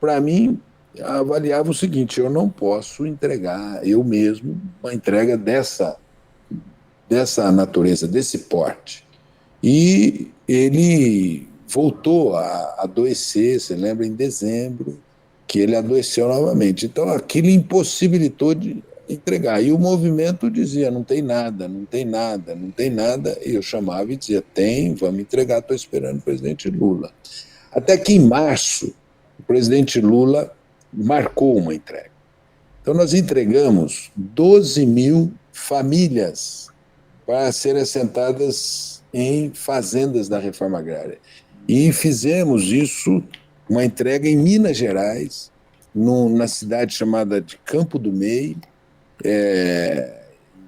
para mim, avaliava o seguinte: eu não posso entregar eu mesmo uma entrega dessa natureza, desse porte. E ele voltou a adoecer, você lembra, em dezembro, que ele adoeceu novamente. Então, aquilo impossibilitou de entregar. E o movimento dizia: não tem nada, não tem nada, não tem nada. E eu chamava e dizia: tem, vamos entregar, estou esperando o presidente Lula. Até que em março, o presidente Lula marcou uma entrega. Então, nós entregamos 12 mil famílias para serem assentadas em fazendas da reforma agrária. E fizemos isso, uma entrega em Minas Gerais, na cidade chamada de Campo do Meio,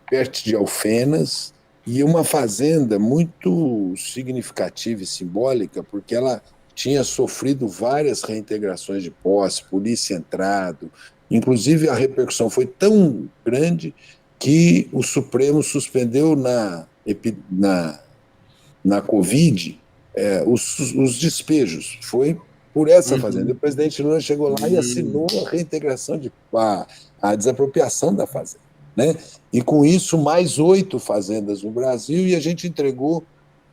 perto de Alfenas, e uma fazenda muito significativa e simbólica, porque ela tinha sofrido várias reintegrações de posse, polícia entrado, inclusive a repercussão foi tão grande que o Supremo suspendeu na Covid os despejos. Foi por essa fazenda. O Uhum. presidente Lula chegou lá e assinou a reintegração a desapropriação da fazenda. Né? E com isso, mais 8 fazendas no Brasil, e a gente entregou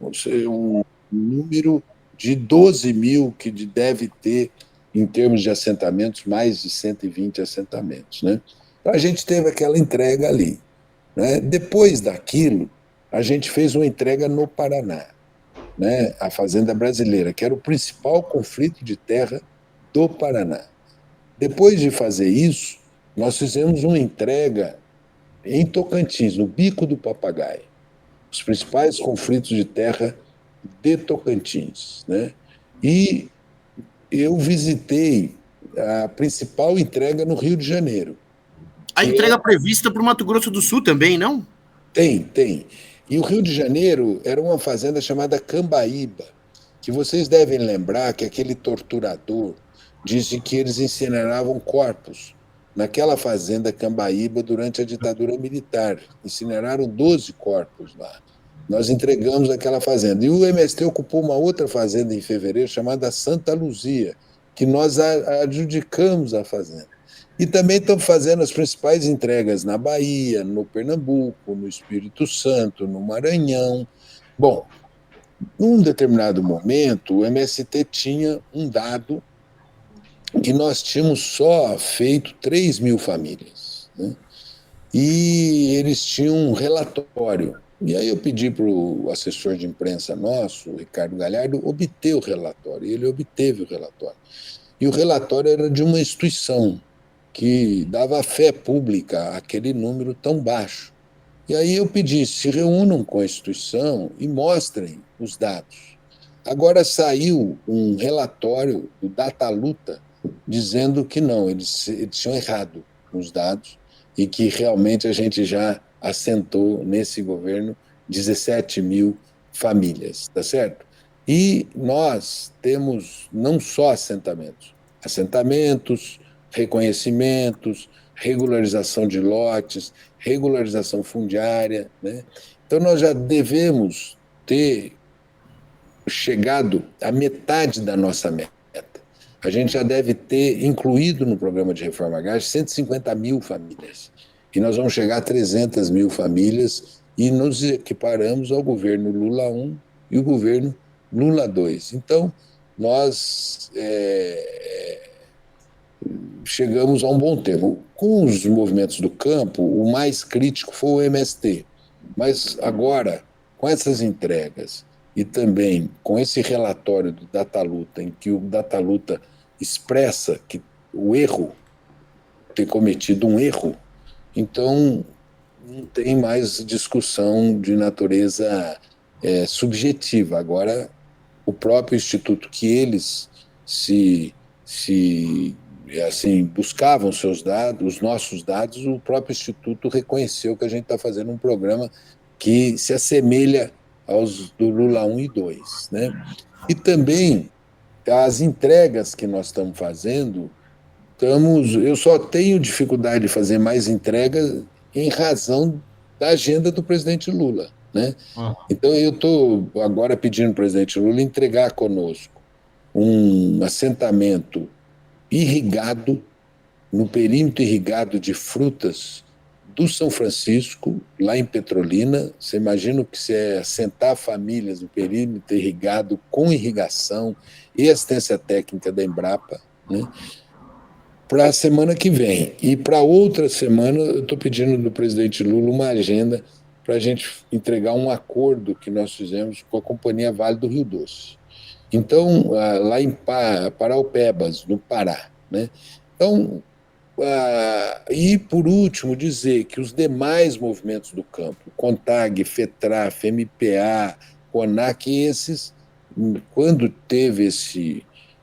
um número de 12 mil que deve ter, em termos de assentamentos, mais de 120 assentamentos. Né? Então, a gente teve aquela entrega ali. Né? Depois daquilo, a gente fez uma entrega no Paraná, né? A Fazenda Brasileira, que era o principal conflito de terra do Paraná. Depois de fazer isso, nós fizemos uma entrega em Tocantins, no Bico do Papagaio, os principais conflitos de terra de Tocantins. Né? E eu visitei a principal entrega no Rio de Janeiro, A que entrega prevista para o Mato Grosso do Sul também, não? tem. E o Rio de Janeiro era uma fazenda chamada Cambaíba, que vocês devem lembrar que aquele torturador disse que eles incineravam corpos naquela fazenda Cambaíba durante a ditadura militar. Incineraram 12 corpos lá. Nós entregamos aquela fazenda. E o MST ocupou uma outra fazenda em fevereiro chamada Santa Luzia, que nós adjudicamos a fazenda. E também estamos fazendo as principais entregas na Bahia, no Pernambuco, no Espírito Santo, no Maranhão. Bom, num determinado momento, o MST tinha um dado que nós tínhamos só feito 3 mil famílias. Né? E eles tinham um relatório. E aí eu pedi para o assessor de imprensa nosso, o Ricardo Galhardo, obter o relatório. E ele obteve o relatório. E o relatório era de uma instituição que dava fé pública àquele número tão baixo. E aí eu pedi: se reúnam com a instituição e mostrem os dados. Agora saiu um relatório do Dataluta dizendo que não, eles tinham errado nos dados e que realmente a gente já assentou nesse governo 17 mil famílias, tá certo? E nós temos não só assentamentos, reconhecimentos, regularização de lotes, regularização fundiária. Né? Então, nós já devemos ter chegado à metade da nossa meta. A gente já deve ter incluído no programa de reforma agrária 150 mil famílias. E nós vamos chegar a 300 mil famílias e nos equiparamos ao governo Lula I e o governo Lula II. Então, nós chegamos a um bom termo. Com os movimentos do campo, o mais crítico foi o MST. Mas agora, com essas entregas e também com esse relatório do Dataluta, em que o Dataluta expressa que o erro, ter cometido um erro, então não tem mais discussão de natureza subjetiva. Agora, o próprio instituto que eles se assim buscavam seus dados, os nossos dados, o próprio instituto reconheceu que a gente está fazendo um programa que se assemelha aos do Lula 1 e 2, né? E também as entregas que nós estamos fazendo, eu só tenho dificuldade de fazer mais entregas em razão da agenda do presidente Lula, né? Então eu estou agora pedindo ao presidente Lula entregar conosco um assentamento irrigado, no perímetro irrigado de frutas do São Francisco, lá em Petrolina. Você imagina o que é assentar famílias no perímetro irrigado, com irrigação e assistência técnica da Embrapa, né? Para a semana que vem. E para outra semana, eu estou pedindo do presidente Lula uma agenda para a gente entregar um acordo que nós fizemos com a Companhia Vale do Rio Doce. Então, lá em Paraupebas, no Pará, né? Então, e, por último, dizer que os demais movimentos do campo, CONTAG, FETRAF, MPA, CONAC, esses, quando teve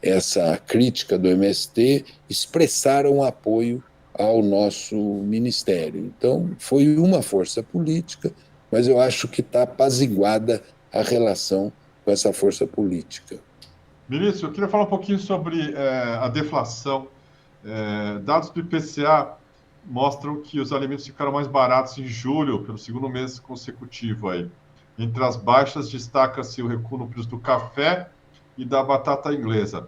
essa crítica do MST, expressaram apoio ao nosso ministério. Então, foi uma força política, mas eu acho que está apaziguada a relação com essa força política. Ministro, eu queria falar um pouquinho sobre a deflação. Dados do IPCA mostram que os alimentos ficaram mais baratos em julho, pelo segundo mês consecutivo aí. Entre as baixas, destaca-se o recuo no preço do café e da batata inglesa.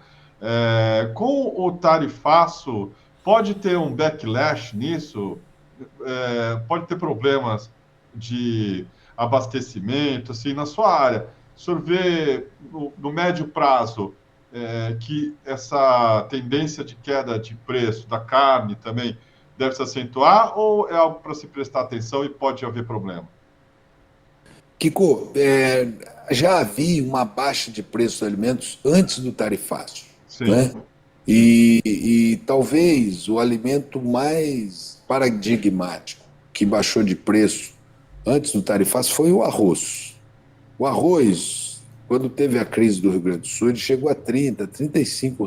Com o tarifaço, pode ter um backlash nisso? Pode ter problemas de abastecimento, assim, na sua área? O senhor vê, no médio prazo, que essa tendência de queda de preço da carne também deve se acentuar, ou é algo para se prestar atenção e pode haver problema? Kiko, já havia uma baixa de preço dos alimentos antes do tarifaço, né? E talvez o alimento mais paradigmático que baixou de preço antes do tarifaço foi o arroz. O arroz, quando teve a crise do Rio Grande do Sul, ele chegou a 30, R$ 35.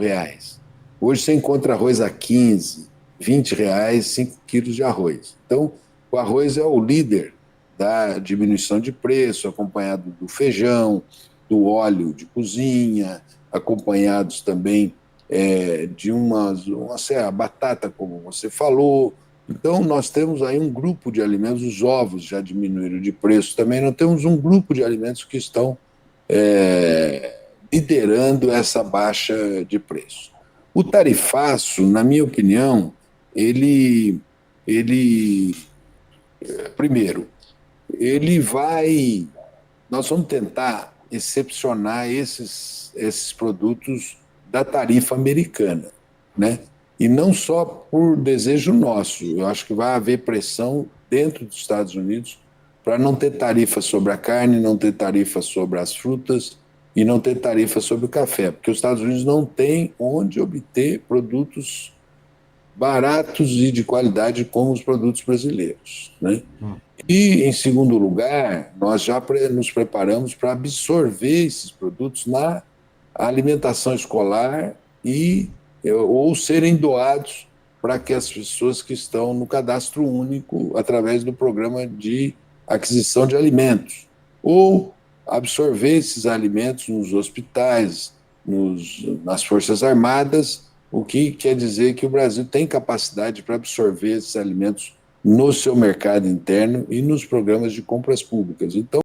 Hoje você encontra arroz a 15, R$ 20, 5 quilos de arroz. Então, o arroz é o líder da diminuição de preço, acompanhado do feijão, do óleo de cozinha, acompanhados também de a batata, como você falou. Então, nós temos aí um grupo de alimentos, os ovos já diminuíram de preço também, nós temos um grupo de alimentos que estão liderando essa baixa de preço. O tarifaço, na minha opinião, ele primeiro, nós vamos tentar excepcionar esses produtos da tarifa americana, né? E não só por desejo nosso. Eu acho que vai haver pressão dentro dos Estados Unidos para não ter tarifa sobre a carne, não ter tarifa sobre as frutas e não ter tarifa sobre o café, porque os Estados Unidos não têm onde obter produtos baratos e de qualidade como os produtos brasileiros, né? E, em segundo lugar, nós já nos preparamos para absorver esses produtos na alimentação escolar ou serem doados para que as pessoas que estão no cadastro único através do programa de aquisição de alimentos, ou absorver esses alimentos nos hospitais, nas Forças Armadas, o que quer dizer que o Brasil tem capacidade para absorver esses alimentos no seu mercado interno e nos programas de compras públicas. Então,